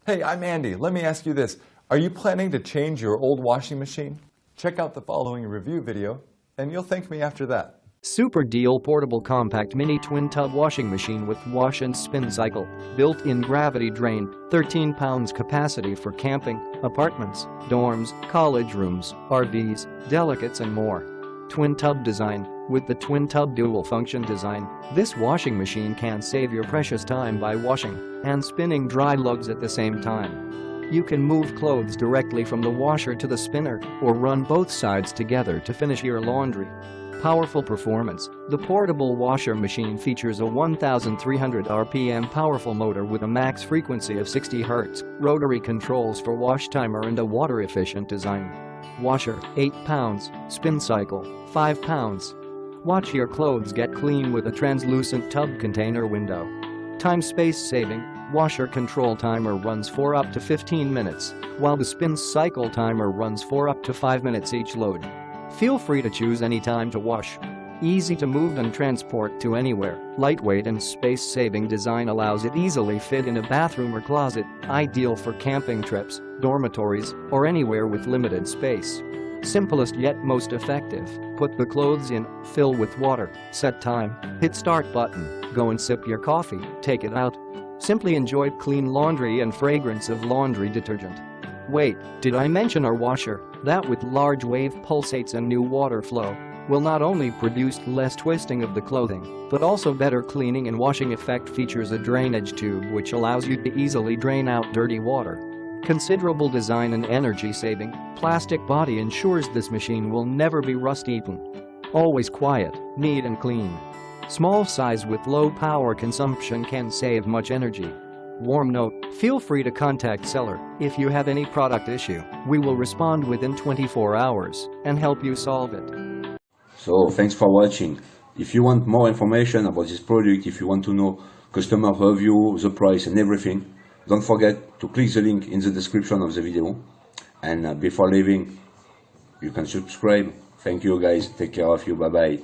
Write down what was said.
Hey, I'm Andy. Let me ask you this. Are you planning to change your old washing machine? Check out the following review video, and you'll thank me after that. Super deal portable compact mini twin tub washing machine with wash and spin cycle, built-in gravity drain, 13 pounds capacity for camping, apartments, dorms, college rooms, RVs, delicates and more. Twin tub design. With the twin tub dual function design, this washing machine can save your precious time by washing and spinning dry lugs at the same time. You can move clothes directly from the washer to the spinner or run both sides together to finish your laundry. Powerful performance. The portable washer machine features a 1,300 RPM powerful motor with a max frequency of 60 Hz, rotary controls for wash timer and a water-efficient design. Washer, 8 pounds, spin cycle, 5 pounds. Watch your clothes get clean with a translucent tub container window. Time space saving. Washer control timer runs for up to 15 minutes, while the spin cycle timer runs for up to 5 minutes each load. Feel free to choose any time to wash. Easy to move and transport to anywhere. Lightweight and space-saving design allows it easily fit in a bathroom or closet, ideal for camping trips, dormitories, or anywhere with limited space. Simplest yet most effective. Put the clothes in, fill with water, set time, hit start button, go and sip your coffee, take it out. Simply enjoy clean laundry and fragrance of laundry detergent. Wait, did I mention our washer, that with large wave pulsates and new water flow, will not only produce less twisting of the clothing, but also better cleaning and washing effect. Features a drainage tube which allows you to easily drain out dirty water. Considerable design and energy saving. Plastic body ensures this machine will never be rust-eaten. Always quiet, neat and clean. Small size with low power consumption can save much energy. Warm note, feel free to contact seller if you have any product issue. We will respond within 24 hours and help you solve it. So thanks for watching. If you want more information about this product, if you want to know customer review, the price and everything, don't forget to click the link in the description of the video. And before leaving, you can subscribe. Thank you guys. Take care of you. Bye bye.